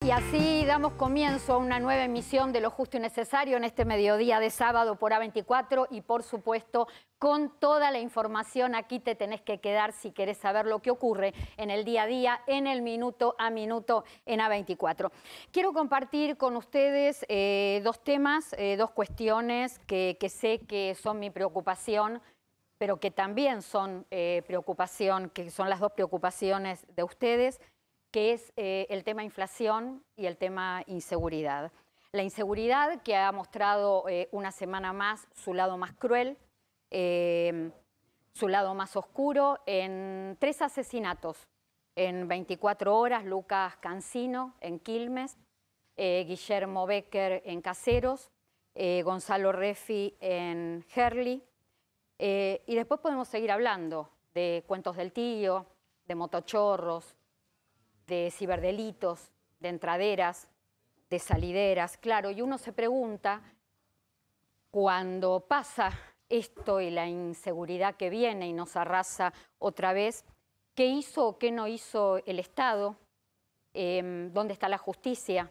Y así damos comienzo a una nueva emisión de Lo Justo y Necesario en este mediodía de sábado por A24 y por supuesto con toda la información. Aquí te tenés que quedar si querés saber lo que ocurre en el día a día, en el minuto a minuto en A24. Quiero compartir con ustedes dos temas, dos cuestiones que sé que son mi preocupación, pero que también son preocupación, que son las dos preocupaciones de ustedes, que es el tema inflación y el tema inseguridad. La inseguridad que ha mostrado una semana más su lado más cruel, su lado más oscuro, en 3 asesinatos en 24 horas, Lucas Cancino en Quilmes, Guillermo Becker en Caseros, Gonzalo Reffi en Herli, y después podemos seguir hablando de cuentos del tío, de motochorros, de ciberdelitos, de entraderas, de salideras, claro, y uno se pregunta, cuando pasa esto y la inseguridad que viene y nos arrasa otra vez, ¿qué hizo o qué no hizo el Estado? ¿Dónde está la justicia?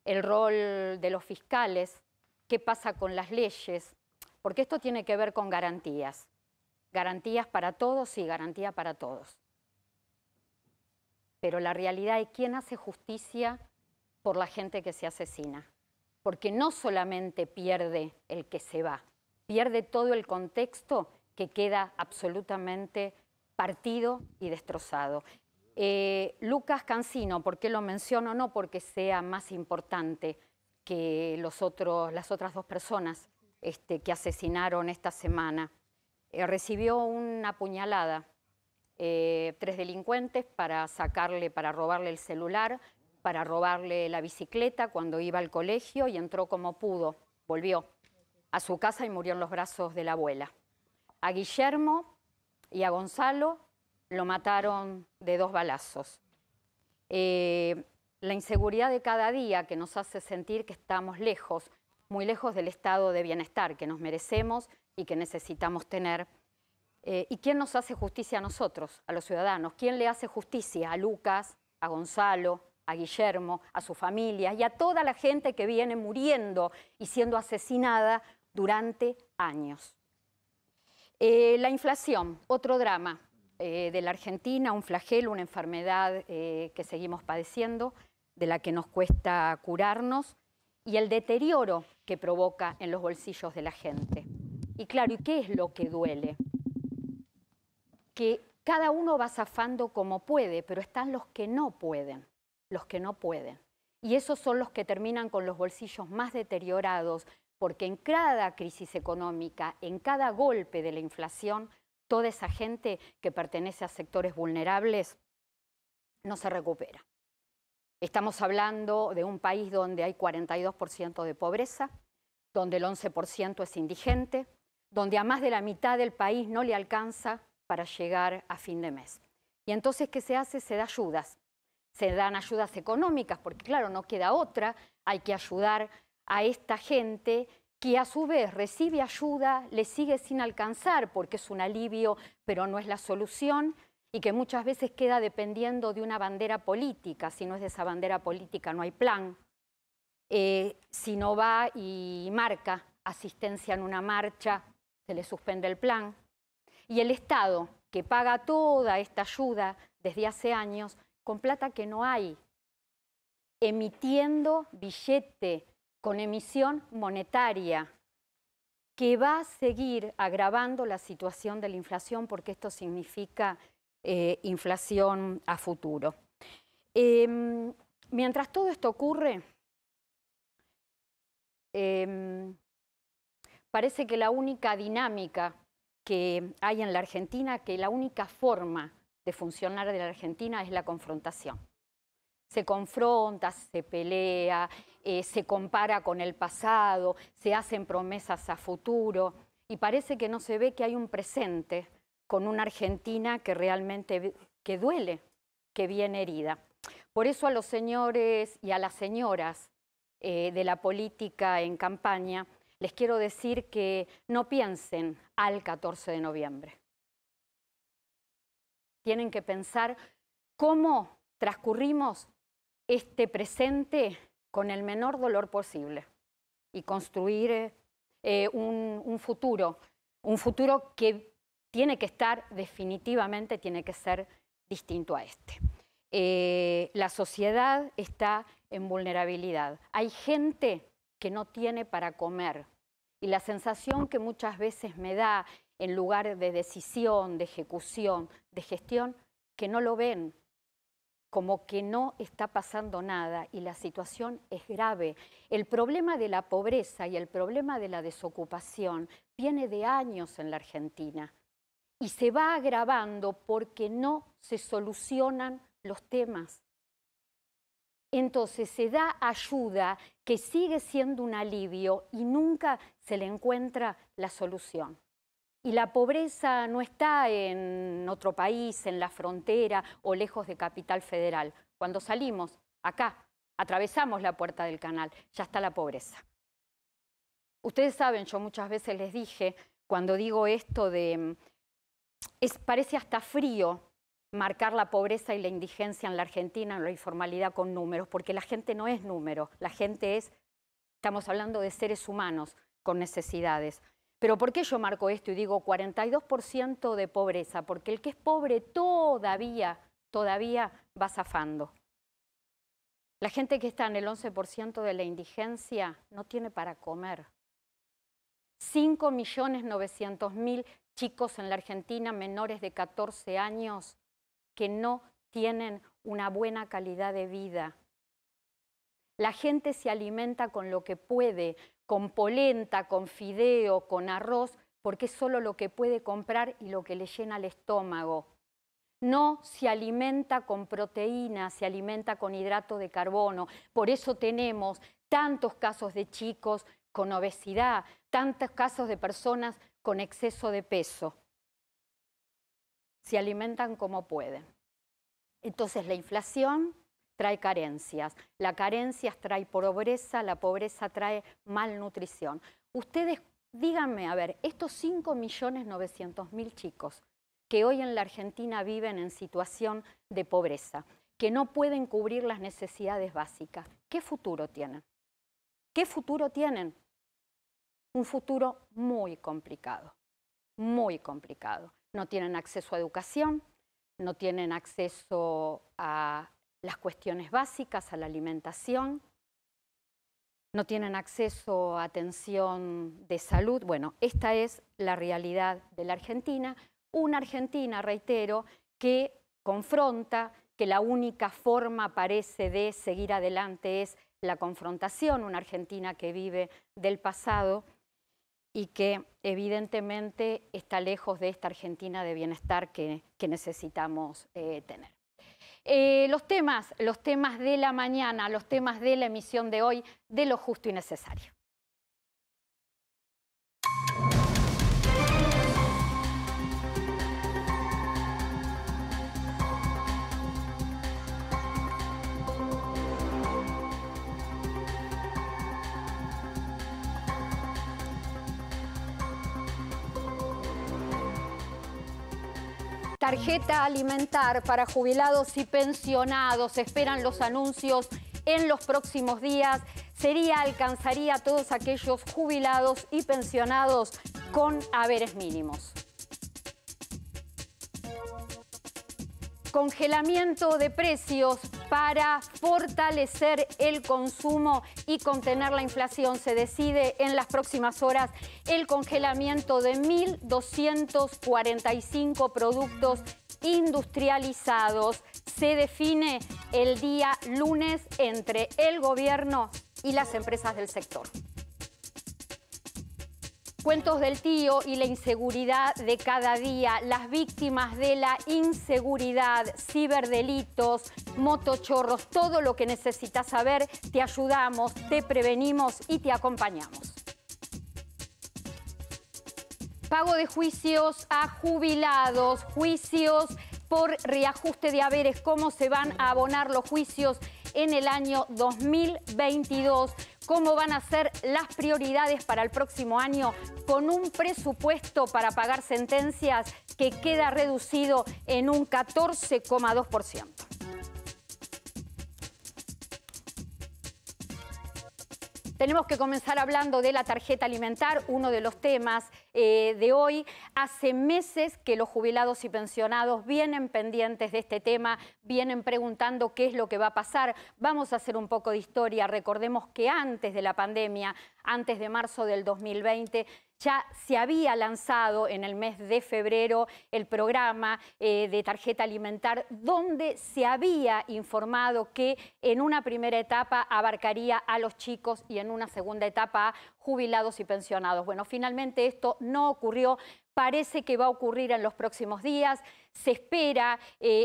¿El rol de los fiscales? ¿Qué pasa con las leyes? Porque esto tiene que ver con garantías. Garantías para todos y garantía para todos. Pero la realidad es quién hace justicia por la gente que se asesina. Porque no solamente pierde el que se va, pierde todo el contexto que queda absolutamente partido y destrozado. Lucas Cancino, ¿por qué lo menciono? No porque sea más importante que las otras dos personas que asesinaron esta semana. Recibió una puñalada. 3 delincuentes para robarle el celular, para robarle la bicicleta cuando iba al colegio y entró como pudo, volvió a su casa y murió en los brazos de la abuela. A Guillermo y a Gonzalo lo mataron de 2 balazos. La inseguridad de cada día que nos hace sentir que estamos lejos, muy lejos del estado de bienestar que nos merecemos y que necesitamos tener. ¿Y quién nos hace justicia a nosotros, a los ciudadanos? ¿Quién le hace justicia a Lucas, a Gonzalo, a Guillermo, a sus familias y a toda la gente que viene muriendo y siendo asesinada durante años? La inflación, otro drama de la Argentina, un flagelo, una enfermedad que seguimos padeciendo, de la que nos cuesta curarnos, y el deterioro que provoca en los bolsillos de la gente. Y claro, ¿y qué es lo que duele? Que cada uno va zafando como puede, pero están los que no pueden, los que no pueden. Y esos son los que terminan con los bolsillos más deteriorados, porque en cada crisis económica, en cada golpe de la inflación, toda esa gente que pertenece a sectores vulnerables no se recupera. Estamos hablando de un país donde hay 42% de pobreza, donde el 11% es indigente, donde a más de la mitad del país no le alcanza para llegar a fin de mes. Y entonces, ¿qué se hace? Se da ayudas. Se dan ayudas económicas, porque claro, no queda otra, hay que ayudar a esta gente que a su vez recibe ayuda, le sigue sin alcanzar porque es un alivio, pero no es la solución, y que muchas veces queda dependiendo de una bandera política. Si no es de esa bandera política, no hay plan. Si no va y marca asistencia en una marcha, se le suspende el plan. Y el Estado, que paga toda esta ayuda desde hace años, con plata que no hay, emitiendo billete con emisión monetaria, que va a seguir agravando la situación de la inflación, porque esto significa inflación a futuro. Mientras todo esto ocurre, parece que la única dinámica que hay en la Argentina, que la única forma de funcionar de la Argentina es la confrontación. Se confronta, se pelea, se compara con el pasado, se hacen promesas a futuro y parece que no se ve que hay un presente con una Argentina que realmente que duele, que viene herida. Por eso a los señores y a las señoras de la política en campaña les quiero decir que no piensen al 14 de noviembre. Tienen que pensar cómo transcurrimos este presente con el menor dolor posible y construir un futuro que tiene que estar definitivamente, tiene que ser distinto a este. La sociedad está en vulnerabilidad. Hay gente que no tiene para comer y la sensación que muchas veces me da en lugar de decisión, de ejecución, de gestión, que no lo ven, como que no está pasando nada y la situación es grave. El problema de la pobreza y el problema de la desocupación viene de años en la Argentina y se va agravando porque no se solucionan los temas. Entonces se da ayuda que sigue siendo un alivio y nunca se le encuentra la solución. Y la pobreza no está en otro país, en la frontera o lejos de Capital Federal. Cuando salimos acá, atravesamos la puerta del canal, ya está la pobreza. Ustedes saben, yo muchas veces les dije, cuando digo esto parece hasta frío marcar la pobreza y la indigencia en la Argentina, en la informalidad con números, porque la gente no es número, la gente estamos hablando de seres humanos con necesidades. Pero ¿por qué yo marco esto y digo 42% de pobreza? Porque el que es pobre todavía va zafando. La gente que está en el 11% de la indigencia no tiene para comer. 5.900.000 chicos en la Argentina menores de 14 años que no tienen una buena calidad de vida. La gente se alimenta con lo que puede, con polenta, con fideo, con arroz, porque es solo lo que puede comprar y lo que le llena el estómago. No se alimenta con proteínas, se alimenta con hidrato de carbono. Por eso tenemos tantos casos de chicos con obesidad, tantos casos de personas con exceso de peso. Se alimentan como pueden. Entonces la inflación trae carencias, la carencia trae pobreza, la pobreza trae malnutrición. Ustedes díganme, a ver, estos 5.900.000 chicos que hoy en la Argentina viven en situación de pobreza, que no pueden cubrir las necesidades básicas, ¿qué futuro tienen? ¿Qué futuro tienen? Un futuro muy complicado, muy complicado. No tienen acceso a educación, no tienen acceso a las cuestiones básicas, a la alimentación, no tienen acceso a atención de salud. Bueno, esta es la realidad de la Argentina. Una Argentina, reitero, que confronta, que la única forma parece de seguir adelante es la confrontación, una Argentina que vive del pasado y que evidentemente está lejos de esta Argentina de bienestar que necesitamos tener. Los temas de la mañana, los temas de la emisión de hoy, de lo justo y necesario. Tarjeta alimentar para jubilados y pensionados. Esperan los anuncios en los próximos días. Alcanzaría a todos aquellos jubilados y pensionados con haberes mínimos. Congelamiento de precios para fortalecer el consumo y contener la inflación. Se decide en las próximas horas el congelamiento de 1.245 productos industrializados. Se define el día lunes entre el gobierno y las empresas del sector. Cuentos del tío y la inseguridad de cada día, las víctimas de la inseguridad, ciberdelitos, motochorros, todo lo que necesitas saber, te ayudamos, te prevenimos y te acompañamos. Pago de juicios a jubilados, juicios por reajuste de haberes, cómo se van a abonar los juicios en el año 2022. ¿Cómo van a ser las prioridades para el próximo año con un presupuesto para pagar sentencias que queda reducido en un 14,2%? Tenemos que comenzar hablando de la tarjeta alimentar, uno de los temas de hoy. Hace meses que los jubilados y pensionados vienen pendientes de este tema, vienen preguntando qué es lo que va a pasar. Vamos a hacer un poco de historia. Recordemos que antes de la pandemia, antes de marzo del 2020, ya se había lanzado en el mes de febrero el programa de tarjeta alimentar, donde se había informado que en una primera etapa abarcaría a los chicos y en una segunda etapa a jubilados y pensionados. Bueno, finalmente esto no ocurrió. Parece que va a ocurrir en los próximos días. Se espera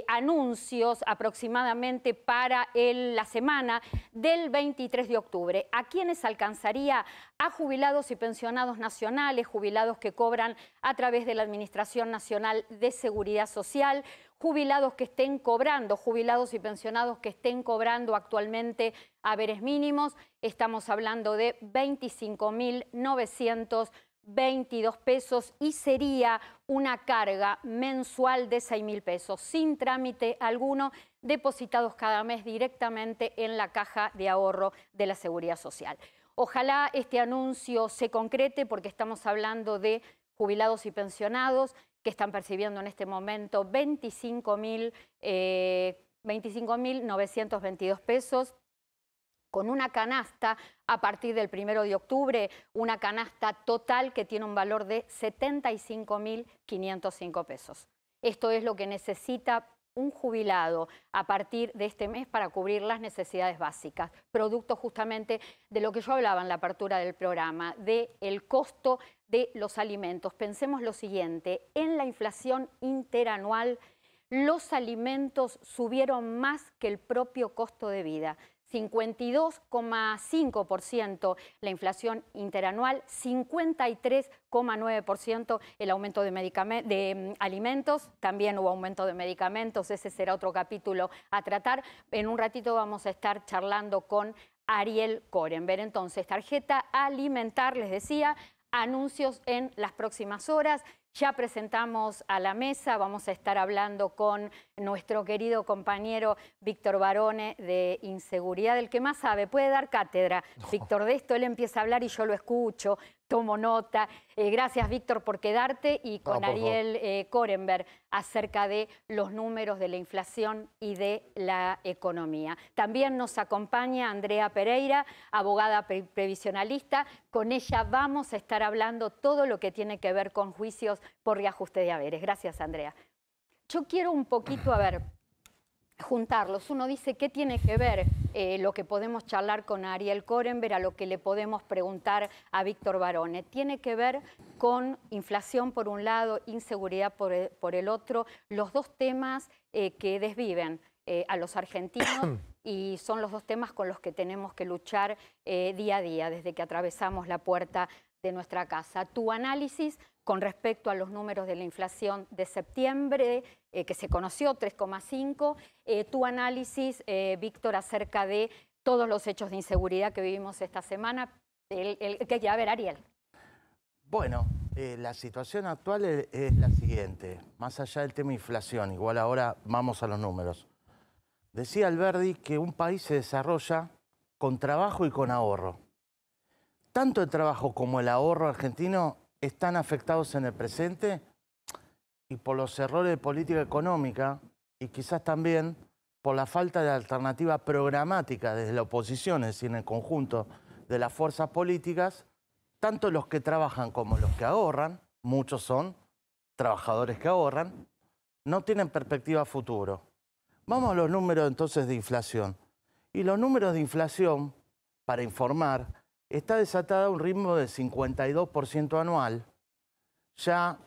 anuncios aproximadamente para la semana del 23 de octubre. ¿A quiénes alcanzaría? A jubilados y pensionados nacionales, jubilados que cobran a través de la Administración Nacional de Seguridad Social, jubilados que estén cobrando, jubilados y pensionados que estén cobrando actualmente haberes mínimos. Estamos hablando de 25.922 pesos y sería una carga mensual de 6.000 pesos, sin trámite alguno, depositados cada mes directamente en la caja de ahorro de la Seguridad Social. Ojalá este anuncio se concrete, porque estamos hablando de jubilados y pensionados que están percibiendo en este momento 25.922 pesos, con una canasta a partir del 1 de octubre, una canasta total que tiene un valor de 75.505 pesos. Esto es lo que necesita un jubilado a partir de este mes para cubrir las necesidades básicas, producto justamente de lo que yo hablaba en la apertura del programa, del costo de los alimentos. Pensemos lo siguiente: en la inflación interanual, los alimentos subieron más que el propio costo de vida. 52,5% la inflación interanual, 53,9% el aumento de alimentos. También hubo aumento de medicamentos, ese será otro capítulo a tratar. En un ratito vamos a estar charlando con Ariel Korenberg. Entonces, tarjeta alimentar, les decía, anuncios en las próximas horas. Ya presentamos a la mesa, vamos a estar hablando con nuestro querido compañero Víctor Barone de Inseguridad, el que más sabe, puede dar cátedra. Víctor, de esto él empieza a hablar y yo lo escucho, tomo nota. Gracias, Víctor, por quedarte, y con Ariel Korenberg acerca de los números de la inflación y de la economía. También nos acompaña Andrea Pereira, abogada previsionalista. Con ella vamos a estar hablando todo lo que tiene que ver con juicios por reajuste de haberes. Gracias, Andrea. Yo quiero un poquito, juntarlos. Uno dice, ¿qué tiene que ver lo que podemos charlar con Ariel Korenberg a lo que le podemos preguntar a Víctor Barone? Tiene que ver con inflación por un lado, inseguridad por el otro, los dos temas que desviven a los argentinos y son los dos temas con los que tenemos que luchar día a día desde que atravesamos la puerta de nuestra casa. Tu análisis con respecto a los números de la inflación de septiembre, que se conoció, 3,5. Tu análisis, Víctor, acerca de todos los hechos de inseguridad que vivimos esta semana. A ver, Ariel. Bueno, la situación actual es la siguiente. Más allá del tema inflación, igual ahora vamos a los números. Decía Alberdi que un país se desarrolla con trabajo y con ahorro. Tanto el trabajo como el ahorro argentino están afectados en el presente y por los errores de política económica y quizás también por la falta de alternativa programática desde la oposición, es decir, en el conjunto de las fuerzas políticas, tanto los que trabajan como los que ahorran, muchos son trabajadores que ahorran, no tienen perspectiva futuro. Vamos a los números entonces de inflación. Y los números de inflación, para informar, está desatada a un ritmo de 52% anual, ya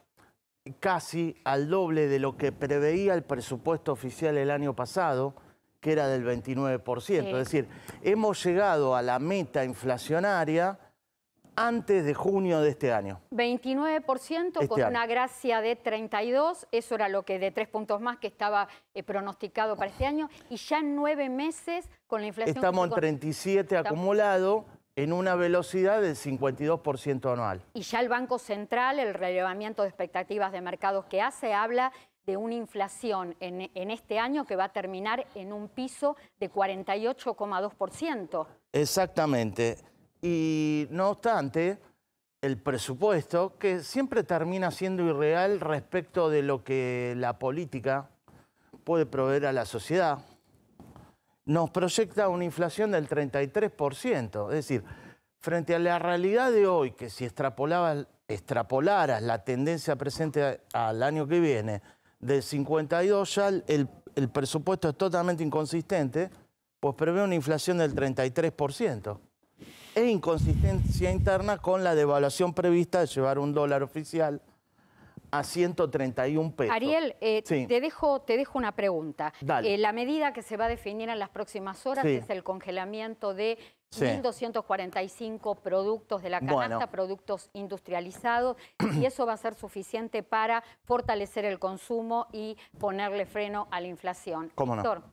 casi al doble de lo que preveía el presupuesto oficial el año pasado, que era del 29%. Sí. Es decir, hemos llegado a la meta inflacionaria antes de junio de este año. 29% con una gracia de 32, eso era lo que de 3 puntos más que estaba pronosticado para este año, y ya en 9 meses con la inflación... Estamos en 37 acumulado, en una velocidad del 52% anual. Y ya el Banco Central, el relevamiento de expectativas de mercados que hace, habla de una inflación en este año que va a terminar en un piso de 48,2%. Exactamente. Y no obstante, el presupuesto, que siempre termina siendo irreal respecto de lo que la política puede proveer a la sociedad, nos proyecta una inflación del 33%. Es decir, frente a la realidad de hoy, que si extrapolaras la tendencia presente al año que viene, del 52 ya el presupuesto es totalmente inconsistente, pues prevé una inflación del 33%. Es inconsistencia interna con la devaluación prevista de llevar un dólar oficial a 131 pesos. Ariel, Sí. te dejo una pregunta. Dale. La medida que se va a definir en las próximas horas Sí. es el congelamiento de Sí. 1.245 productos de la canasta, Bueno. productos industrializados, y eso va a ser suficiente para fortalecer el consumo y ponerle freno a la inflación. ¿Cómo no? Víctor,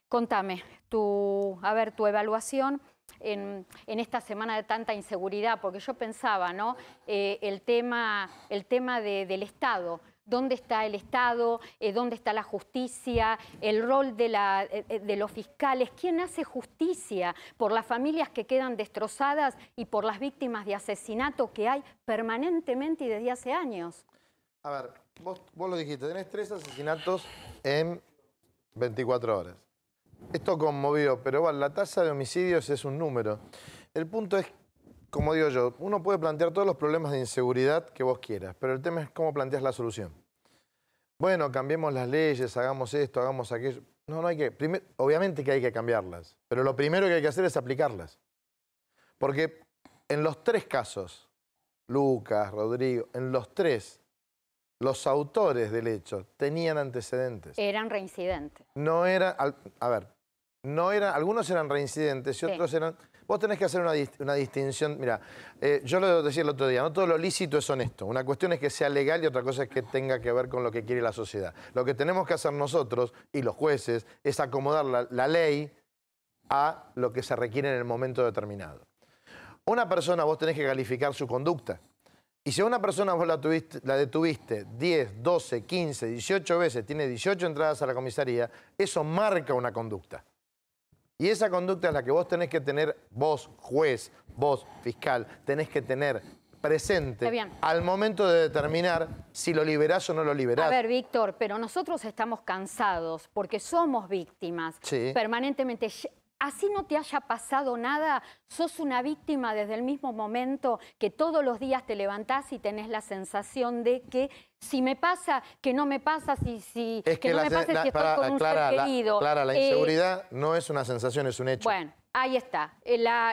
contame tu evaluación en esta semana de tanta inseguridad, porque yo pensaba, ¿no? El tema del Estado. ¿Dónde está el Estado? ¿Dónde está la justicia? El rol de los fiscales. ¿Quién hace justicia por las familias que quedan destrozadas y por las víctimas de asesinato que hay permanentemente y desde hace años? A ver, vos lo dijiste, tenés 3 asesinatos en 24 horas. Esto conmovió, pero bueno, la tasa de homicidios es un número. El punto es, como digo yo, uno puede plantear todos los problemas de inseguridad que vos quieras, pero el tema es cómo planteas la solución. Bueno, cambiemos las leyes, hagamos esto, hagamos aquello. No hay que... obviamente que hay que cambiarlas, pero lo primero que hay que hacer es aplicarlas. Porque en los 3 casos, Lucas, Rodrigo, en los 3, los autores del hecho tenían antecedentes. Eran reincidentes. No era, algunos eran reincidentes y otros eran... Vos tenés que hacer una distinción. Mira, yo lo decía el otro día, no todo lo lícito es honesto. Una cuestión es que sea legal y otra cosa es que tenga que ver con lo que quiere la sociedad. Lo que tenemos que hacer nosotros y los jueces es acomodar la ley a lo que se requiere en el momento determinado. Una persona vos tenés que calificar su conducta. Y si a una persona vos la detuviste 10, 12, 15, 18 veces, tiene 18 entradas a la comisaría, eso marca una conducta. Y esa conducta es la que vos tenés que tener, vos juez, vos fiscal, tenés que tener presente al momento de determinar si lo liberás o no lo liberás. A ver, Víctor, pero nosotros estamos cansados porque somos víctimas permanentemente. Así no te haya pasado nada, sos una víctima desde el mismo momento que todos los días te levantás y tenés la sensación de que si me pasa, que no me pasa, que no me pasa si estoy con un ser querido. Clara, la inseguridad no es una sensación, es un hecho. Bueno, ahí está.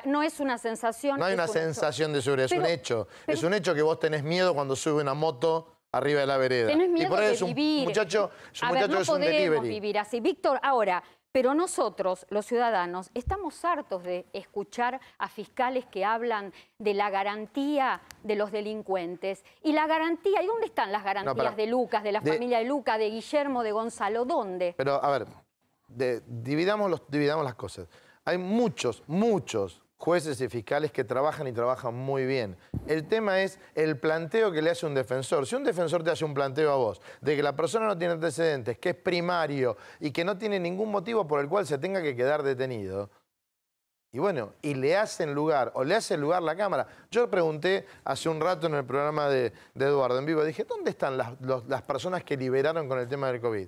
No es una sensación. No hay una sensación de seguridad, es un hecho. Es un hecho que vos tenés miedo cuando sube una moto arriba de la vereda. Tenés miedo y por eso de vivir. Un muchacho no es un delivery. podemos vivir así. Víctor, ahora... Pero nosotros, los ciudadanos, estamos hartos de escuchar a fiscales que hablan de la garantía de los delincuentes. Y la garantía, ¿y dónde están las garantías de Lucas, de la familia de Lucas, de Guillermo, de Gonzalo? ¿Dónde? Pero, a ver, dividamos las cosas. Hay muchos jueces y fiscales que trabajan y trabajan muy bien. El tema es el planteo que le hace un defensor. Si un defensor te hace un planteo a vos de que la persona no tiene antecedentes, que es primario y que no tiene ningún motivo por el cual se tenga que quedar detenido, y bueno, y le hacen lugar, o le hace lugar la Cámara. Yo pregunté hace un rato en el programa de Eduardo en vivo, dije, ¿dónde están las personas que liberaron con el tema del COVID?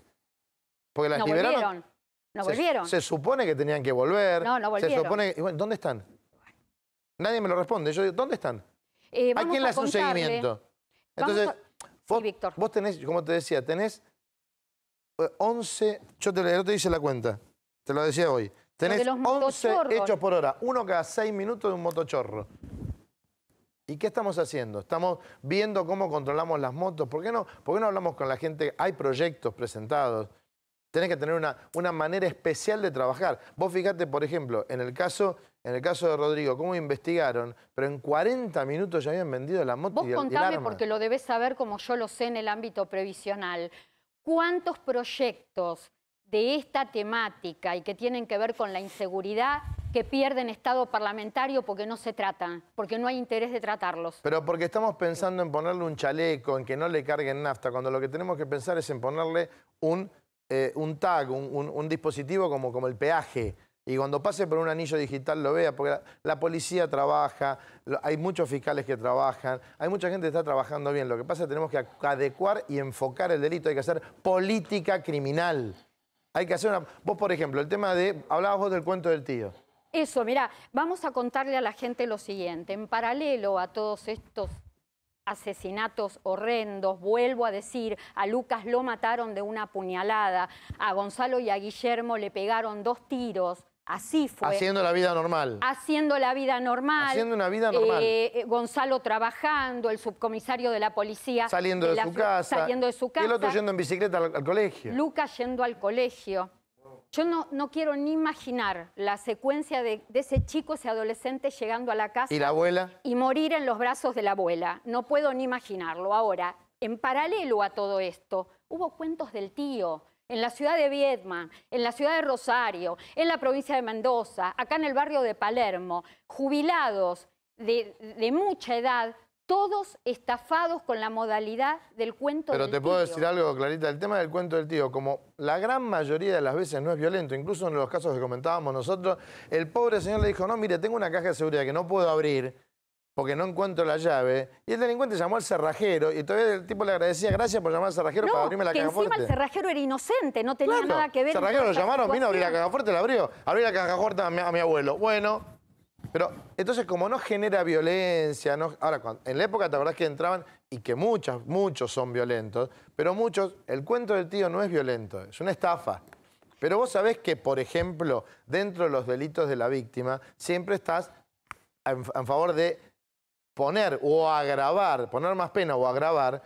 Porque las liberaron. No volvieron. Se supone que tenían que volver. No volvieron. Se supone que, bueno, ¿dónde están? Nadie me lo responde. Yo digo, ¿dónde están? ¿A quién le hace un seguimiento? Entonces, Víctor. Vos tenés, como te decía, tenés 11, yo te hice la cuenta, te lo decía hoy. Tenés 11 hechos por hora, uno cada 6 minutos de un motochorro. ¿Y qué estamos haciendo? Estamos viendo cómo controlamos las motos. ¿Por qué no hablamos con la gente? Hay proyectos presentados. Tenés que tener una manera especial de trabajar. Vos fijate, por ejemplo, en el caso de Rodrigo, cómo investigaron, pero en 40 minutos ya habían vendido la moto y el arma. Vos contame, porque lo debés saber como yo lo sé en el ámbito previsional. ¿Cuántos proyectos de esta temática y que tienen que ver con la inseguridad que pierden estado parlamentario porque no se tratan, porque no hay interés de tratarlos? Pero porque estamos pensando en ponerle un chaleco, en que no le carguen nafta, cuando lo que tenemos que pensar es en ponerle un tag, un dispositivo como el peaje. y cuando pase por un anillo digital lo vea, porque la policía trabaja, hay muchos fiscales que trabajan, hay mucha gente que está trabajando bien. Lo que pasa es que tenemos que adecuar y enfocar el delito, hay que hacer política criminal. Hay que hacer una... Vos, por ejemplo, el tema de... Hablabas vos del cuento del tío. Eso, mirá, vamos a contarle a la gente lo siguiente. En paralelo a todos estos asesinatos horrendos, vuelvo a decir, a Lucas lo mataron de una puñalada, a Gonzalo y a Guillermo le pegaron 2 tiros, así fue. Haciendo la vida normal. Haciendo la vida normal. Haciendo una vida normal. Gonzalo trabajando, el subcomisario de la policía. Saliendo de su casa. Saliendo de su casa. Y el otro yendo en bicicleta al colegio. Lucas yendo al colegio. Yo no quiero ni imaginar la secuencia de ese chico, ese adolescente llegando a la casa. ¿Y la abuela? Y morir en los brazos de la abuela. No puedo ni imaginarlo. Ahora, en paralelo a todo esto, hubo cuentos del tío. En la ciudad de Viedma, en la ciudad de Rosario, en la provincia de Mendoza, acá en el barrio de Palermo, jubilados de mucha edad, todos estafados con la modalidad del cuento del tío. Pero te puedo decir algo, Clarita, el tema del cuento del tío, como la gran mayoría de las veces no es violento, incluso en los casos que comentábamos nosotros, el pobre señor le dijo, no, mire, tengo una caja de seguridad que no puedo abrir porque no encuentro la llave, y el delincuente llamó al cerrajero, y todavía el tipo le agradecía, gracias por llamar al cerrajero para abrirme la caja fuerte. Encima el cerrajero era inocente, no tenía nada que ver. El cerrajero lo llamaron, vino a abrir la caja fuerte, la abrió. Abrí la caja fuerte a mi abuelo. Bueno, pero entonces como no genera violencia, ahora en la época te acordás que entraban, y que muchos son violentos, pero muchos, el cuento del tío no es violento, es una estafa. Pero vos sabés que, por ejemplo, dentro de los delitos de la víctima, siempre estás en favor de poner o agravar, poner más pena o agravar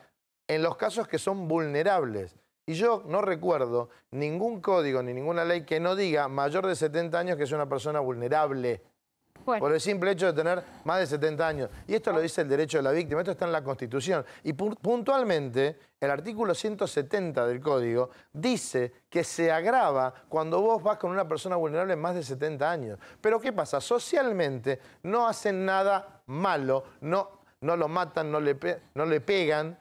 en los casos que son vulnerables. Y yo no recuerdo ningún código ni ninguna ley que no diga mayor de 70 años que es una persona vulnerable. Bueno. Por el simple hecho de tener más de 70 años. Y esto lo dice el derecho de la víctima, esto está en la Constitución. Y puntualmente, el artículo 170 del Código dice que se agrava cuando vos vas con una persona vulnerable más de 70 años. Pero ¿qué pasa? Socialmente no hacen nada malo, no lo matan, no le pegan.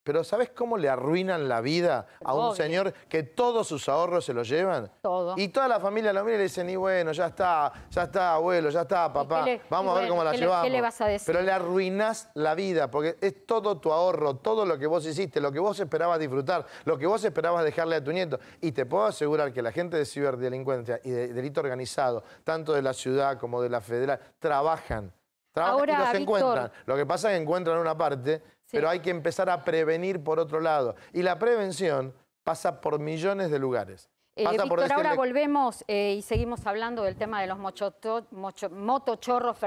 Pero ¿sabés cómo le arruinan la vida a un señor que todos sus ahorros se los llevan? Todo. Y toda la familia lo mira y le dicen, y bueno, ya está, abuelo, ya está, papá, vamos a ver cómo la llevamos. ¿Qué le vas a decir? Pero le arruinás la vida, porque es todo tu ahorro, todo lo que vos hiciste, lo que vos esperabas disfrutar, lo que vos esperabas dejarle a tu nieto. Y te puedo asegurar que la gente de ciberdelincuencia y de delito organizado, tanto de la ciudad como de la federal, trabajan Ahora, y los encuentran. Víctor, Lo que pasa es que encuentran una parte, pero hay que empezar a prevenir por otro lado. Y la prevención pasa por millones de lugares. Víctor, ahora volvemos y seguimos hablando del tema de los motochorros,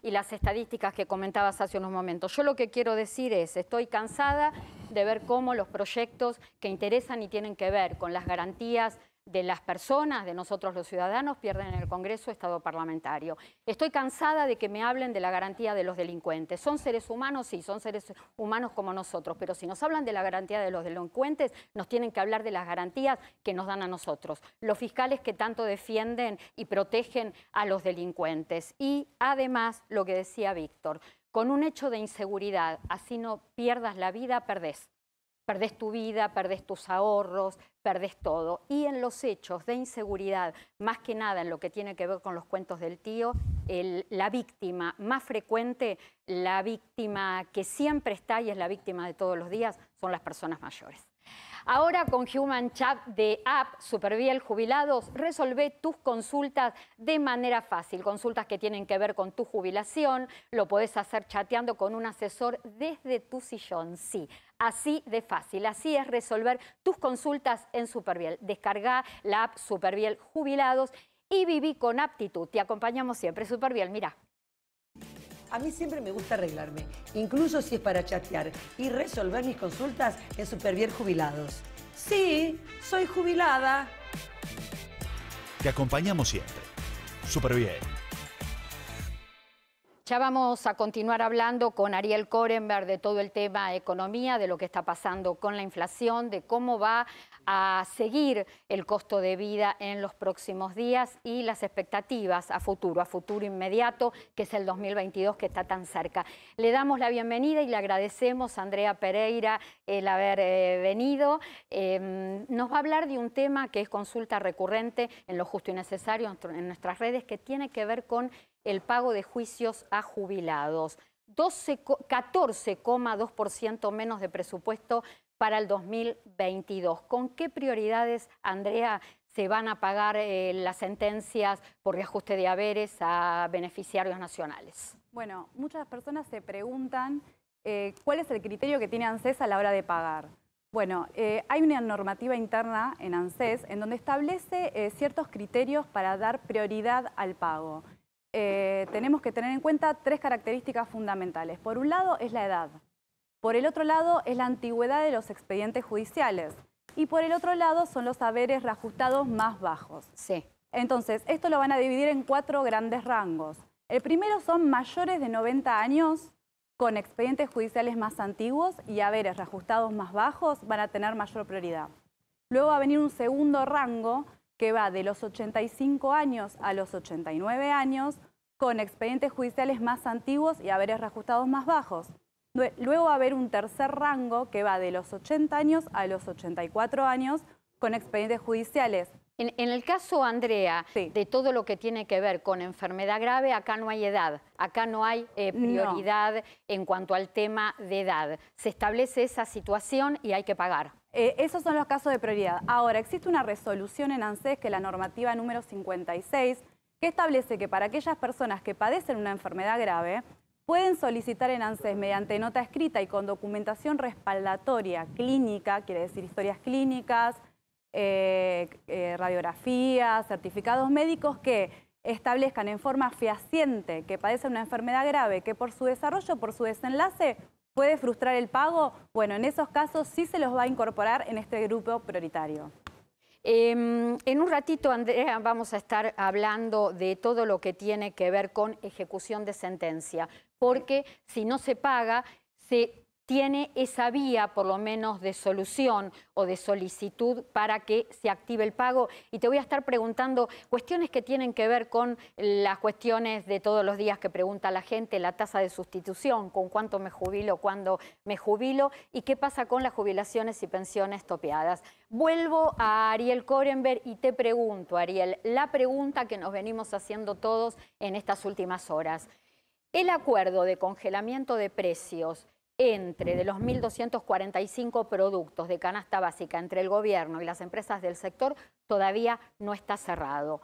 y las estadísticas que comentabas hace unos momentos. Yo lo que quiero decir es, estoy cansada de ver cómo los proyectos que interesan y tienen que ver con las garantías de las personas, de nosotros los ciudadanos, pierden en el Congreso Estado parlamentario. Estoy cansada de que me hablen de la garantía de los delincuentes. ¿Son seres humanos? Sí, son seres humanos como nosotros, pero si nos hablan de la garantía de los delincuentes, nos tienen que hablar de las garantías que nos dan a nosotros, los fiscales que tanto defienden y protegen a los delincuentes. Y además, lo que decía Víctor, con un hecho de inseguridad, así no pierdas la vida, perdés. Perdés tu vida, perdés tus ahorros, perdés todo. Y en los hechos de inseguridad, más que nada en lo que tiene que ver con los cuentos del tío, la víctima más frecuente, la víctima que siempre está y es la víctima de todos los días, son las personas mayores. Ahora con Human Chat de App Superviel Jubilados, resolvé tus consultas de manera fácil. Consultas que tienen que ver con tu jubilación, lo podés hacer chateando con un asesor desde tu sillón. Sí, así de fácil. Así es resolver tus consultas en Superviel. Descarga la app Superviel Jubilados y viví con aptitud. Te acompañamos siempre. Superviel, mira. A mí siempre me gusta arreglarme, incluso si es para chatear y resolver mis consultas en Superviel Jubilados. Sí, soy jubilada. Te acompañamos siempre. Superviel. Ya vamos a continuar hablando con Ariel Korenberg de todo el tema economía, de lo que está pasando con la inflación, de cómo va a seguir el costo de vida en los próximos días y las expectativas a futuro inmediato, que es el 2022 que está tan cerca. Le damos la bienvenida y le agradecemos a Andrea Pereira el haber venido. Nos va a hablar de un tema que es consulta recurrente en Lo Justo y Necesario en nuestras redes, que tiene que ver con el pago de juicios a jubilados. 14,2% menos de presupuesto para el 2022. ¿Con qué prioridades, Andrea, se van a pagar las sentencias por reajuste de haberes a beneficiarios nacionales? Bueno, muchas personas se preguntan cuál es el criterio que tiene ANSES a la hora de pagar. Bueno, hay una normativa interna en ANSES en donde establece ciertos criterios para dar prioridad al pago. Tenemos que tener en cuenta 3 características fundamentales. Por un lado es la edad, por el otro lado es la antigüedad de los expedientes judiciales y por el otro lado son los haberes reajustados más bajos. Sí. Entonces, esto lo van a dividir en 4 grandes rangos. El primero son mayores de 90 años con expedientes judiciales más antiguos y haberes reajustados más bajos, van a tener mayor prioridad. Luego va a venir un segundo rango que va de los 85 años a los 89 años, con expedientes judiciales más antiguos y haberes reajustados más bajos. Luego va a haber un tercer rango que va de los 80 años a los 84 años, con expedientes judiciales. En el caso, Andrea, Sí. de todo lo que tiene que ver con enfermedad grave, acá no hay edad, acá no hay prioridad en cuanto al tema de edad. Se establece esa situación y hay que pagar. Esos son los casos de prioridad. Ahora, existe una resolución en ANSES, que es la normativa número 56, que establece que para aquellas personas que padecen una enfermedad grave, pueden solicitar en ANSES mediante nota escrita y con documentación respaldatoria clínica, quiere decir historias clínicas, radiografías, certificados médicos que establezcan en forma fehaciente que padecen una enfermedad grave, que por su desarrollo, por su desenlace, puede frustrar el pago. Bueno, en esos casos sí se los va a incorporar en este grupo prioritario. En un ratito, Andrea, vamos a estar hablando de todo lo que tiene que ver con ejecución de sentencia, porque si no se paga, se tiene esa vía, por lo menos, de solución o de solicitud para que se active el pago. Y te voy a estar preguntando cuestiones que tienen que ver con las cuestiones de todos los días que pregunta la gente, la tasa de sustitución, con cuánto me jubilo, cuándo me jubilo, y qué pasa con las jubilaciones y pensiones topeadas. Vuelvo a Ariel Korenberg y te pregunto, Ariel, la pregunta que nos venimos haciendo todos en estas últimas horas. El acuerdo de congelamiento de precios entre de los 1.245 productos de canasta básica entre el gobierno y las empresas del sector todavía no está cerrado.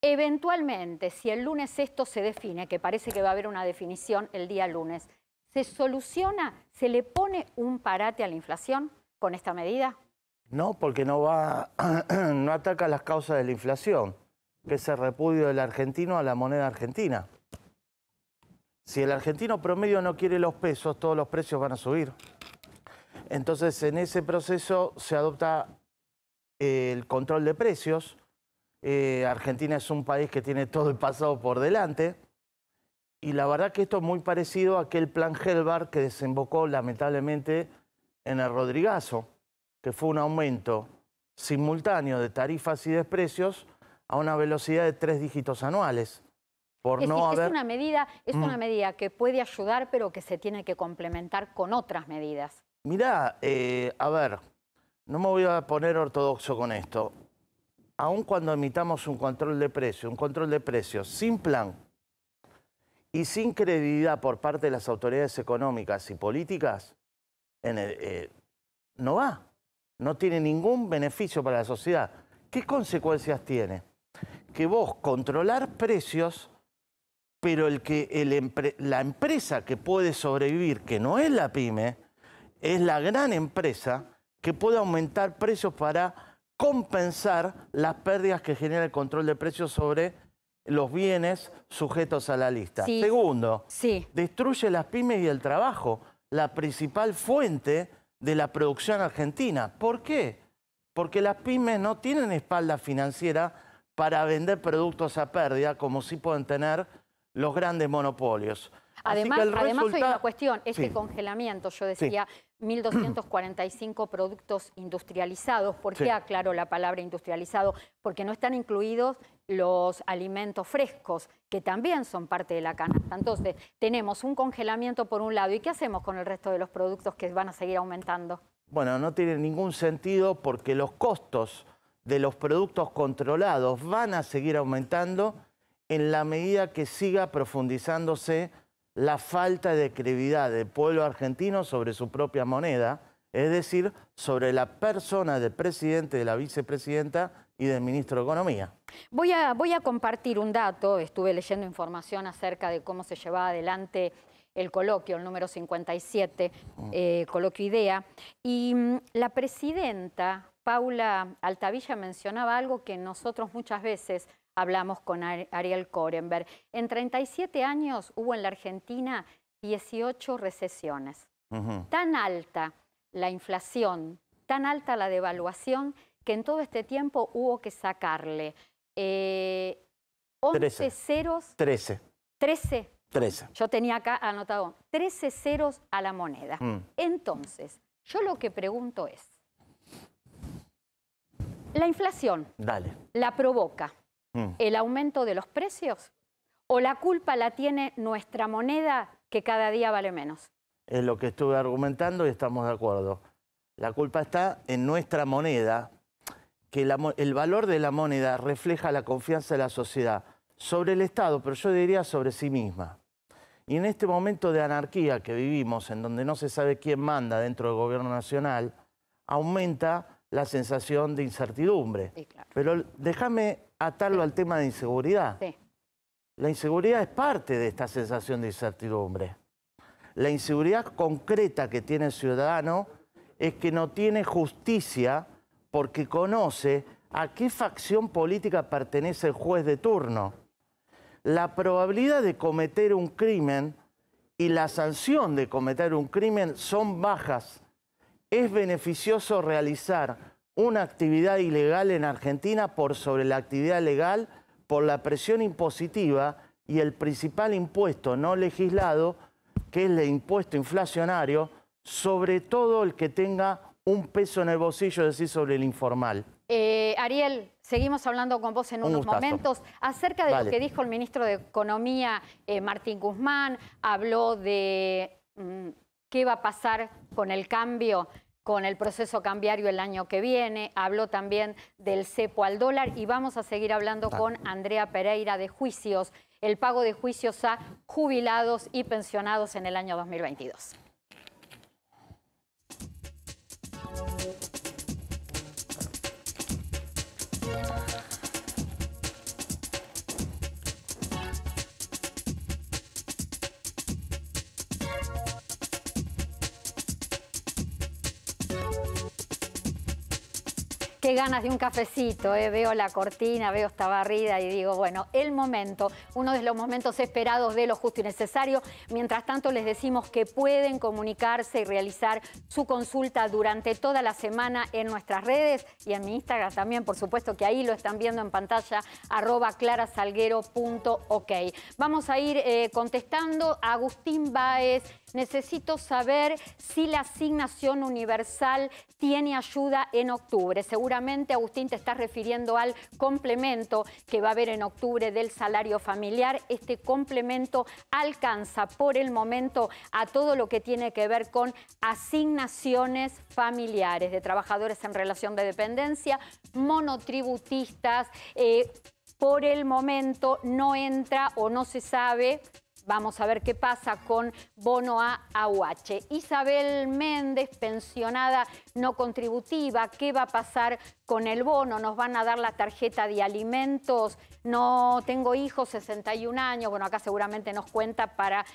Eventualmente, si el lunes esto se define, que parece que va a haber una definición el día lunes, ¿se soluciona, se le pone un parate a la inflación con esta medida? No, porque no ataca las causas de la inflación, que es el repudio del argentino a la moneda argentina. Si el argentino promedio no quiere los pesos, todos los precios van a subir. Entonces, en ese proceso se adopta el control de precios. Argentina es un país que tiene todo el pasado por delante. Y la verdad que esto es muy parecido a aquel plan Helbar que desembocó lamentablemente en el Rodrigazo, que fue un aumento simultáneo de tarifas y de precios a una velocidad de 3 dígitos anuales. Es una medida que puede ayudar, pero que se tiene que complementar con otras medidas. Mirá, a ver, no me voy a poner ortodoxo con esto. Aun cuando emitamos un control de precios sin plan y sin credibilidad por parte de las autoridades económicas y políticas, no va. No tiene ningún beneficio para la sociedad. ¿Qué consecuencias tiene? Que vos controlar precios, pero la empresa que puede sobrevivir, que no es la pyme, es la gran empresa que puede aumentar precios para compensar las pérdidas que genera el control de precios sobre los bienes sujetos a la lista. Sí. Segundo, destruye las pymes y el trabajo, la principal fuente de la producción argentina. ¿Por qué? Porque las pymes no tienen espalda financiera para vender productos a pérdida, como sí pueden tener los grandes monopolios. Además, hay una cuestión, este sí. congelamiento, yo decía, 1.245 productos industrializados. ¿Por qué Sí. aclaro la palabra industrializado? Porque no están incluidos los alimentos frescos, que también son parte de la canasta. Entonces, tenemos un congelamiento por un lado. ¿Y qué hacemos con el resto de los productos que van a seguir aumentando? Bueno, no tiene ningún sentido porque los costos de los productos controlados van a seguir aumentando en la medida que siga profundizándose la falta de credibilidad del pueblo argentino sobre su propia moneda, es decir, sobre la persona del presidente, de la vicepresidenta y del ministro de Economía. Voy a compartir un dato. Estuve leyendo información acerca de cómo se llevaba adelante el coloquio, el número 57, coloquio IDEA, y la presidenta Paula Altavilla mencionaba algo que nosotros muchas veces hablamos con Ariel Korenberg. En 37 años hubo en la Argentina 18 recesiones. Tan alta la inflación, tan alta la devaluación, que en todo este tiempo hubo que sacarle 11 ceros. 13. 13. Yo tenía acá anotado 13 ceros a la moneda. Entonces, yo lo que pregunto es, ¿la inflación la provoca el aumento de los precios o la culpa la tiene nuestra moneda que cada día vale menos? Es lo que estuve argumentando y estamos de acuerdo. La culpa está en nuestra moneda, que el valor de la moneda refleja la confianza de la sociedad sobre el Estado, pero yo diría sobre sí misma. Y en este momento de anarquía que vivimos, en donde no se sabe quién manda dentro del gobierno nacional, aumenta la sensación de incertidumbre. Sí, claro. Pero déjame atarlo al tema de inseguridad. Sí. La inseguridad es parte de esta sensación de incertidumbre. La inseguridad concreta que tiene el ciudadano es que no tiene justicia porque conoce a qué facción política pertenece el juez de turno. La probabilidad de cometer un crimen y la sanción de cometer un crimen son bajas. Es beneficioso realizar una actividad ilegal en Argentina por sobre la actividad legal, por la presión impositiva y el principal impuesto no legislado, que es el impuesto inflacionario, sobre todo el que tenga un peso en el bolsillo, es decir, sobre el informal. Ariel, seguimos hablando con vos en unos momentos acerca de lo que dijo el ministro de Economía, Martín Guzmán. Habló de qué va a pasar con el cambio, con el proceso cambiario el año que viene. Habló también del cepo al dólar y vamos a seguir hablando con Andrea Pereira de juicios, el pago de juicios a jubilados y pensionados en el año 2022. Qué ganas de un cafecito, veo la cortina, veo esta barrida y digo, bueno, el momento, uno de los momentos esperados de Lo Justo y Necesario. Mientras tanto, les decimos que pueden comunicarse y realizar su consulta durante toda la semana en nuestras redes y en mi Instagram también, por supuesto que ahí lo están viendo en pantalla, @clarasalguero.ok. Vamos a ir contestando a Agustín Báez. Necesito saber si la asignación universal tiene ayuda en octubre. Seguramente, Agustín, te estás refiriendo al complemento que va a haber en octubre del salario familiar. Este complemento alcanza por el momento a todo lo que tiene que ver con asignaciones familiares de trabajadores en relación de dependencia, monotributistas. Por el momento no entra o no se sabe. Vamos a ver qué pasa con bono a AUH. Isabel Méndez, pensionada no contributiva, ¿qué va a pasar con el bono? ¿Nos van a dar la tarjeta de alimentos? No tengo hijos, 61 años. Bueno, acá seguramente nos cuenta para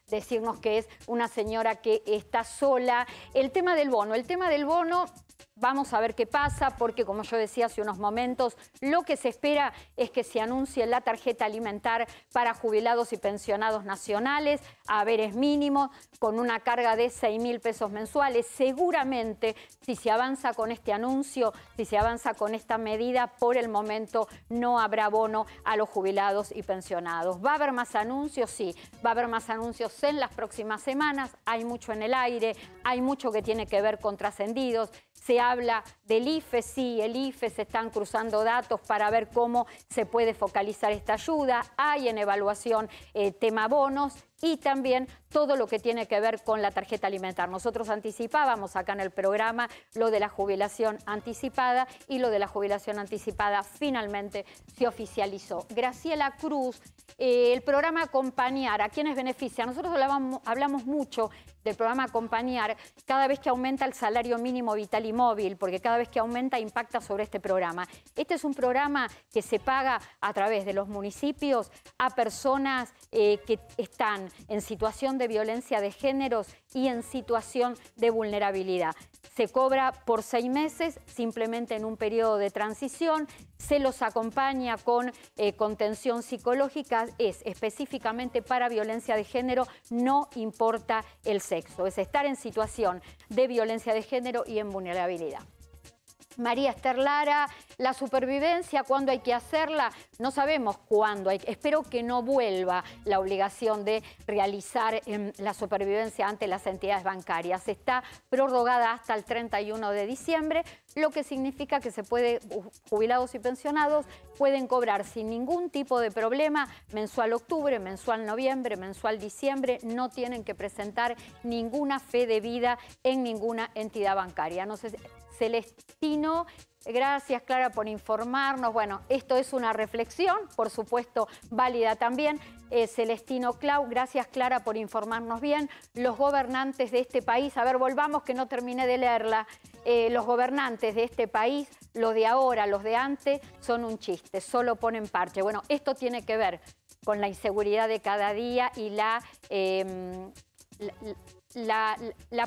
decirnos que es una señora que está sola. El tema del bono Vamos a ver qué pasa, porque como yo decía hace unos momentos, lo que se espera es que se anuncie la tarjeta alimentar para jubilados y pensionados nacionales, a haberes mínimos, con una carga de 6.000 pesos mensuales. Seguramente, si se avanza con este anuncio, si se avanza con esta medida, por el momento no habrá bono a los jubilados y pensionados. ¿Va a haber más anuncios? Sí, va a haber más anuncios en las próximas semanas. Hay mucho en el aire, hay mucho que tiene que ver con trascendidos. Se habla del IFE, sí, el IFE, se están cruzando datos para ver cómo se puede focalizar esta ayuda. Hay en evaluación tema bonos y también todo lo que tiene que ver con la tarjeta alimentar. Nosotros anticipábamos acá en el programa lo de la jubilación anticipada y lo de la jubilación anticipada finalmente se oficializó. Graciela Cruz, el programa Acompañar, ¿a quiénes beneficia? Nosotros hablamos mucho del programa Acompañar cada vez que aumenta el salario mínimo vital y móvil, porque cada vez que aumenta impacta sobre este programa. Este es un programa que se paga a través de los municipios a personas que están en situación de violencia de géneros y en situación de vulnerabilidad. Se cobra por 6 meses, simplemente en un periodo de transición, se los acompaña con contención psicológica, es específicamente para violencia de género, no importa el sexo, es estar en situación de violencia de género y en vulnerabilidad. María Esther Lara, la supervivencia, ¿cuándo hay que hacerla? No sabemos cuándo. Espero que no vuelva la obligación de realizar la supervivencia ante las entidades bancarias. Está prorrogada hasta el 31 de diciembre, lo que significa que jubilados y pensionados pueden cobrar sin ningún tipo de problema mensual octubre, mensual noviembre, mensual diciembre. No tienen que presentar ninguna fe de vida en ninguna entidad bancaria. No sé, Celestino, gracias Clara por informarnos. Bueno, esto es una reflexión, por supuesto válida también. Celestino Clau, gracias Clara por informarnos bien. Los gobernantes de este país, a ver, volvamos que no terminé de leerla. Los gobernantes de este país, los de ahora, los de antes, son un chiste, solo ponen parche. Bueno, esto tiene que ver con la inseguridad de cada día y la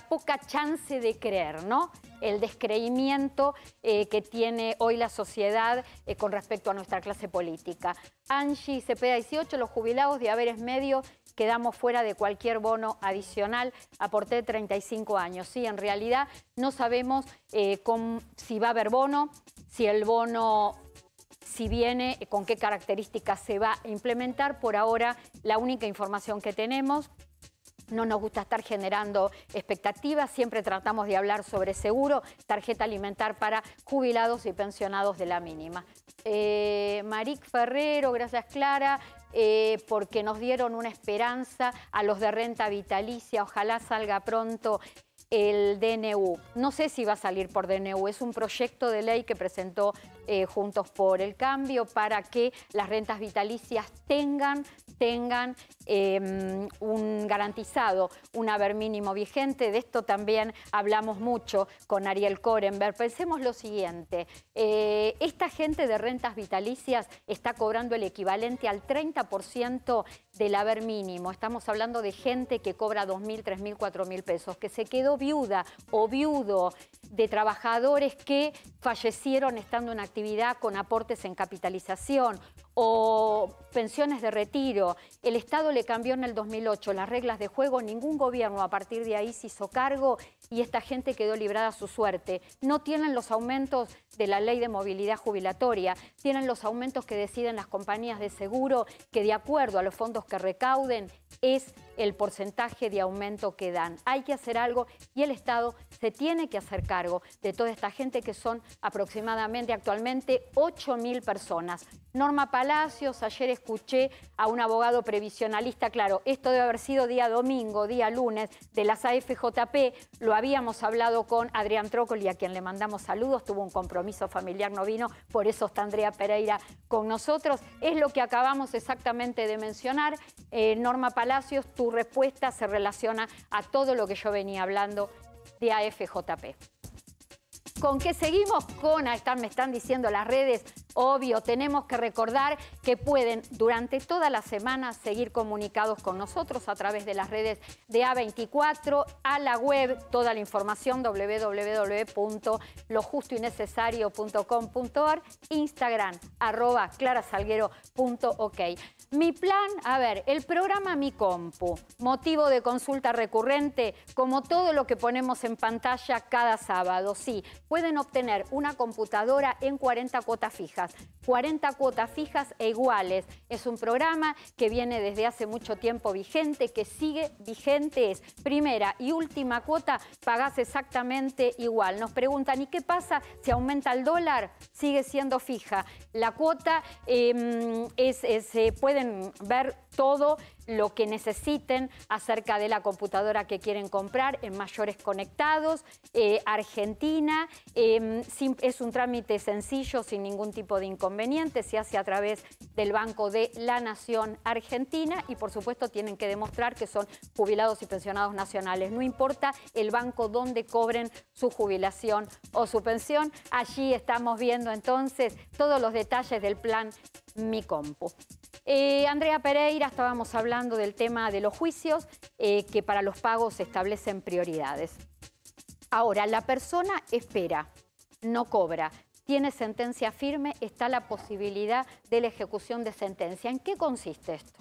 poca chance de creer, ¿no? El descreimiento que tiene hoy la sociedad con respecto a nuestra clase política. Angie Cepeda 18, los jubilados de haberes medios quedamos fuera de cualquier bono adicional. Aporté 35 años. Sí, en realidad no sabemos si va a haber bono, si el bono, si viene, con qué características se va a implementar. Por ahora, la única información que tenemos. No nos gusta estar generando expectativas, siempre tratamos de hablar sobre seguro, tarjeta alimentar para jubilados y pensionados de la mínima. Maric Ferrero, gracias Clara, porque nos dieron una esperanza a los de renta vitalicia, ojalá salga pronto el DNU. No sé si va a salir por DNU, es un proyecto de ley que presentó Juntos por el Cambio para que las rentas vitalicias tengan un garantizado, un haber mínimo vigente. De esto también hablamos mucho con Ariel Korenberg. Pensemos lo siguiente, esta gente de rentas vitalicias está cobrando el equivalente al 30% del haber mínimo. Estamos hablando de gente que cobra 2.000, 3.000, 4.000 pesos, que se quedó viuda o viudo de trabajadores que fallecieron estando en actividad con aportes en capitalización o pensiones de retiro. El Estado le cambió en el 2008 las reglas de juego, ningún gobierno a partir de ahí se hizo cargo y esta gente quedó librada a su suerte. No tienen los aumentos de la ley de movilidad jubilatoria, tienen los aumentos que deciden las compañías de seguro, que de acuerdo a los fondos que recauden es el porcentaje de aumento que dan. Hay que hacer algo y el Estado se tiene que hacer cargo de toda esta gente que son aproximadamente actualmente 8.000 personas. Norma Palacios, ayer escuché a un abogado previsionalista, claro, esto debe haber sido día domingo, día lunes, de las AFJP, lo habíamos hablado con Adrián Trócoli, a quien le mandamos saludos, tuvo un compromiso familiar, no vino, por eso está Andrea Pereira con nosotros. Es lo que acabamos exactamente de mencionar. Norma Palacios, tu respuesta se relaciona a todo lo que yo venía hablando de AFJP. ¿Con qué seguimos? Me están diciendo las redes, obvio, tenemos que recordar que pueden durante toda la semana seguir comunicados con nosotros a través de las redes de A24, a la web, toda la información www.lojustoynecesario.com.ar, Instagram, @clarasalguero.ok. Mi plan, a ver, el programa Mi Compu, motivo de consulta recurrente, como todo lo que ponemos en pantalla cada sábado. Sí, pueden obtener una computadora en 40 cuotas fijas. 40 cuotas fijas e iguales. Es un programa que viene desde hace mucho tiempo vigente, que sigue vigente. Es primera y última cuota, pagás exactamente igual. Nos preguntan, ¿y qué pasa si aumenta el dólar? Sigue siendo fija. La cuota pueden ver todo lo que necesiten acerca de la computadora que quieren comprar en Mayores Conectados, Argentina. Es un trámite sencillo, sin ningún tipo de inconveniente. Se hace a través del Banco de la Nación Argentina y, por supuesto, tienen que demostrar que son jubilados y pensionados nacionales. No importa el banco donde cobren su jubilación o su pensión. Allí estamos viendo entonces todos los detalles del plan Mi Compu. Andrea Pereira, estábamos hablando del tema de los juicios que para los pagos se establecen prioridades. Ahora, la persona espera, no cobra, tiene sentencia firme, está la posibilidad de la ejecución de sentencia. ¿En qué consiste esto?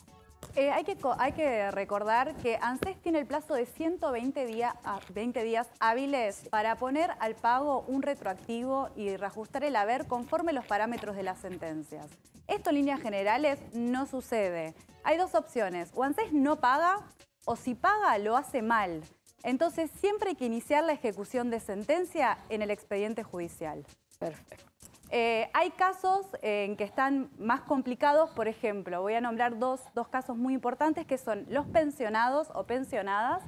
Hay que recordar que ANSES tiene el plazo de 120 días hábiles para poner al pago un retroactivo y reajustar el haber conforme los parámetros de las sentencias. Esto en líneas generales no sucede. Hay dos opciones, o ANSES no paga o si paga lo hace mal. Entonces siempre hay que iniciar la ejecución de sentencia en el expediente judicial. Perfecto. Hay casos en que están más complicados, por ejemplo, voy a nombrar dos casos muy importantes que son los pensionados o pensionadas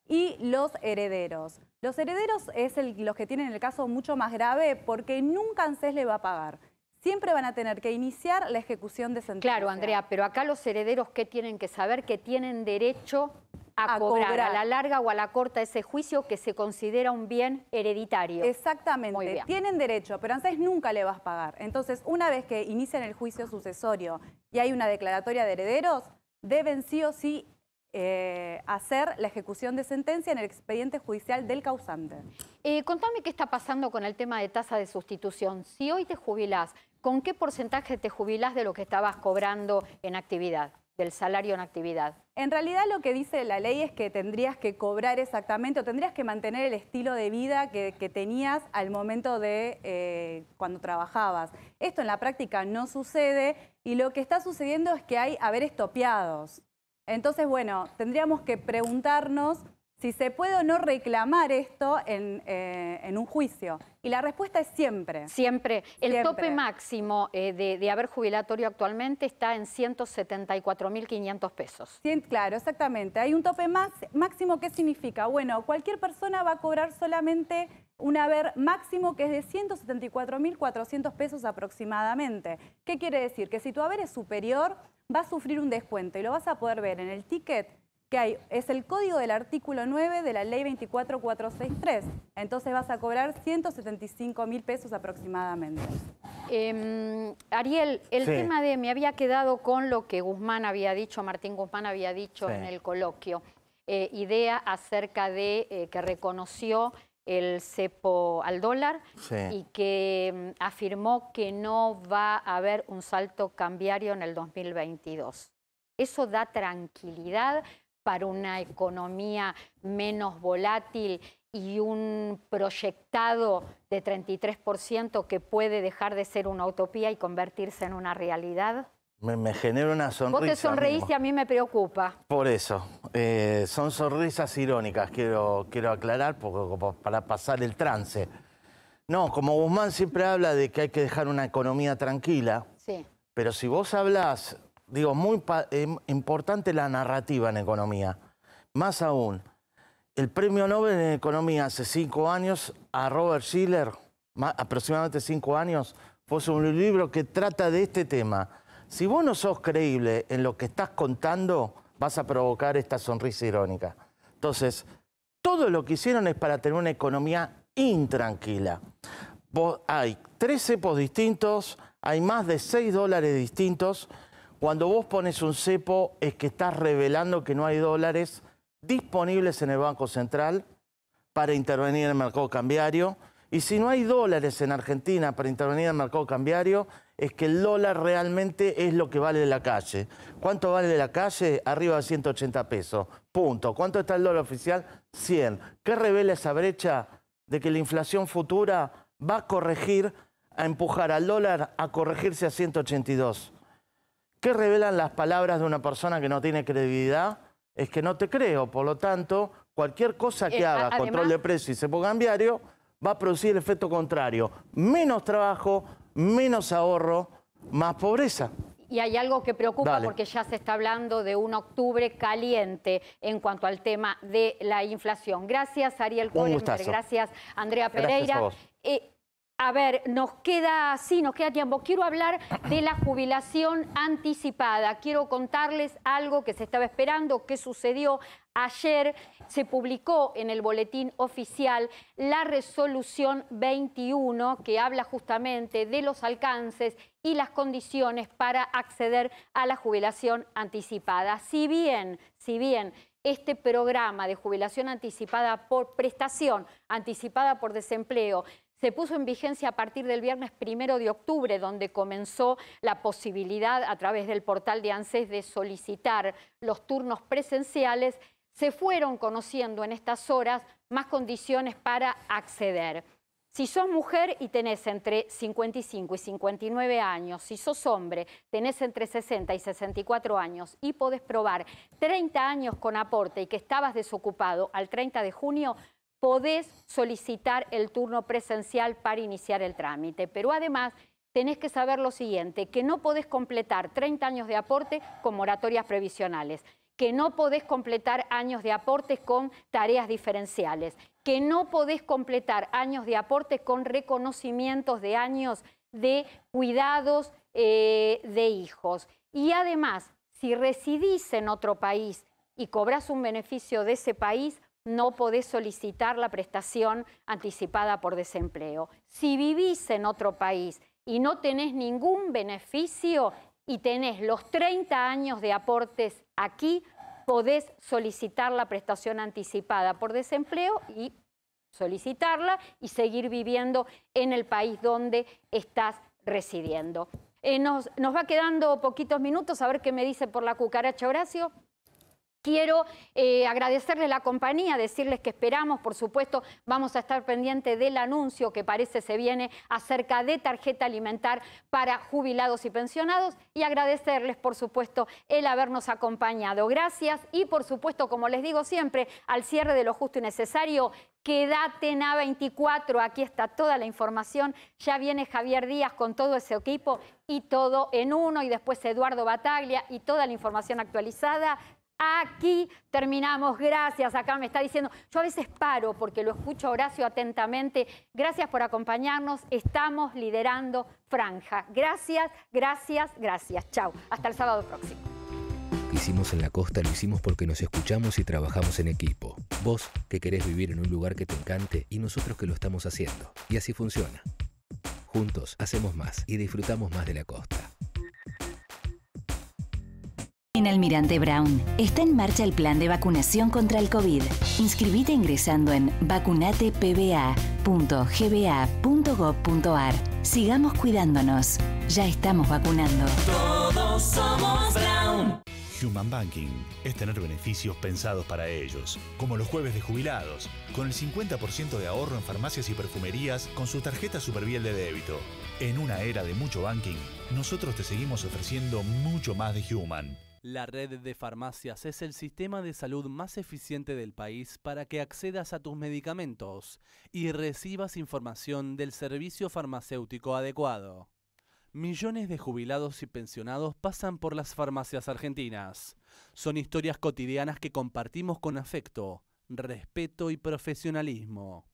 y los herederos. Los herederos es los que tienen el caso mucho más grave porque nunca ANSES le va a pagar. Siempre van a tener que iniciar la ejecución de sentencia. Claro, Andrea, pero acá los herederos, ¿qué tienen que saber? Que tienen derecho a cobrar a la larga o a la corta ese juicio que se considera un bien hereditario. Exactamente, tienen derecho, pero ANSES nunca le vas a pagar. Entonces, una vez que inician el juicio sucesorio y hay una declaratoria de herederos, deben sí o sí hacer la ejecución de sentencia en el expediente judicial del causante. Contame qué está pasando con el tema de tasa de sustitución. Si hoy te jubilás, ¿con qué porcentaje te jubilás de lo que estabas cobrando en actividad, del salario en actividad? En realidad lo que dice la ley es que tendrías que cobrar exactamente o tendrías que mantener el estilo de vida que tenías al momento de cuando trabajabas. Esto en la práctica no sucede y lo que está sucediendo es que hay haberes topeados. Entonces, bueno, tendríamos que preguntarnos si se puede o no reclamar esto en un juicio. Y la respuesta es siempre. Siempre. El tope máximo de haber jubilatorio actualmente está en 174.500 pesos. Sí, claro, exactamente. Hay un tope máximo. ¿Qué significa? Bueno, cualquier persona va a cobrar solamente un haber máximo que es de 174.400 pesos aproximadamente. ¿Qué quiere decir? Que si tu haber es superior, va a sufrir un descuento y lo vas a poder ver en el ticket que hay, es el código del artículo 9 de la ley 24463. Entonces vas a cobrar 175.000 pesos aproximadamente. Ariel, el tema de me había quedado con lo que Guzmán había dicho, Martín Guzmán había dicho en el coloquio. Idea acerca de que reconoció el cepo al dólar y que afirmó que no va a haber un salto cambiario en el 2022. ¿Eso da tranquilidad para una economía menos volátil y un proyectado de 33% que puede dejar de ser una utopía y convertirse en una realidad? Me genera una sonrisa. Vos te sonreís y a mí me preocupa. Por eso. Son sonrisas irónicas, quiero aclarar, para pasar el trance. No, como Guzmán siempre habla de que hay que dejar una economía tranquila, pero si vos hablás, digo, muy importante la narrativa en economía. Más aún, el premio Nobel en economía hace 5 años a Robert Shiller, aproximadamente 5 años, fue un libro que trata de este tema. Si vos no sos creíble en lo que estás contando, vas a provocar esta sonrisa irónica. Entonces, todo lo que hicieron es para tener una economía intranquila. Hay 3 cepos distintos, hay más de 6 dólares distintos. Cuando vos pones un cepo es que estás revelando que no hay dólares disponibles en el Banco Central para intervenir en el mercado cambiario. Y si no hay dólares en Argentina para intervenir en el mercado cambiario, es que el dólar realmente es lo que vale la calle. ¿Cuánto vale la calle? Arriba de 180 pesos. Punto. ¿Cuánto está el dólar oficial? 100. ¿Qué revela esa brecha de que la inflación futura va a corregir, a empujar al dólar a corregirse a 182? ¿Qué revelan las palabras de una persona que no tiene credibilidad? Es que no te creo. Por lo tanto, cualquier cosa que haga, además, control de precio y cepo cambiario, va a producir el efecto contrario. Menos trabajo, menos ahorro, más pobreza. Y hay algo que preocupa. Dale. Porque ya se está hablando de un octubre caliente en cuanto al tema de la inflación. Gracias, Ariel Kohlenberg. Gracias, Andrea Pereira. Gracias a vos. A ver, nos queda tiempo. Quiero hablar de la jubilación anticipada. Quiero contarles algo que se estaba esperando, que sucedió ayer. Se publicó en el boletín oficial la resolución 21, que habla justamente de los alcances y las condiciones para acceder a la jubilación anticipada. Si bien este programa de jubilación anticipada por prestación, anticipada por desempleo, se puso en vigencia a partir del viernes 1 de octubre, donde comenzó la posibilidad a través del portal de ANSES de solicitar los turnos presenciales. Se fueron conociendo en estas horas más condiciones para acceder. Si sos mujer y tenés entre 55 y 59 años, si sos hombre, tenés entre 60 y 64 años y podés probar 30 años con aporte y que estabas desocupado al 30 de junio, podés solicitar el turno presencial para iniciar el trámite. Pero además tenés que saber lo siguiente, que no podés completar 30 años de aporte con moratorias previsionales, que no podés completar años de aportes con tareas diferenciales, que no podés completar años de aporte con reconocimientos de años de cuidados de hijos. Y además, si residís en otro país y cobrás un beneficio de ese país, no podés solicitar la prestación anticipada por desempleo. Si vivís en otro país y no tenés ningún beneficio y tenés los 30 años de aportes aquí, podés solicitar la prestación anticipada por desempleo y solicitarla y seguir viviendo en el país donde estás residiendo. Nos va quedando poquitos minutos, a ver qué me dice por la cucaracha Horacio. Quiero agradecerles la compañía, decirles que esperamos, por supuesto, vamos a estar pendientes del anuncio que parece se viene acerca de tarjeta alimentar para jubilados y pensionados y agradecerles, por supuesto, el habernos acompañado. Gracias y, por supuesto, como les digo siempre, al cierre de Lo Justo y Necesario, quédate en A24, aquí está toda la información, ya viene Javier Díaz con todo ese equipo y todo en uno y después Eduardo Bataglia y toda la información actualizada. Aquí terminamos, gracias, acá me está diciendo, yo a veces paro porque lo escucho a Horacio atentamente, gracias por acompañarnos, estamos liderando Franja, gracias, gracias, gracias, chau, hasta el sábado próximo. Hicimos en la costa, lo hicimos porque nos escuchamos y trabajamos en equipo. Vos que querés vivir en un lugar que te encante y nosotros que lo estamos haciendo. Y así funciona. Juntos hacemos más y disfrutamos más de la costa. En Almirante Brown está en marcha el plan de vacunación contra el COVID. Inscribite ingresando en vacunatepba.gba.gov.ar. Sigamos cuidándonos. Ya estamos vacunando. Todos somos Brown. Human Banking es tener beneficios pensados para ellos, como los jueves de jubilados, con el 50% de ahorro en farmacias y perfumerías con su tarjeta Superviel de débito. En una era de mucho banking, nosotros te seguimos ofreciendo mucho más de Human. La red de farmacias es el sistema de salud más eficiente del país para que accedas a tus medicamentos y recibas información del servicio farmacéutico adecuado. Millones de jubilados y pensionados pasan por las farmacias argentinas. Son historias cotidianas que compartimos con afecto, respeto y profesionalismo.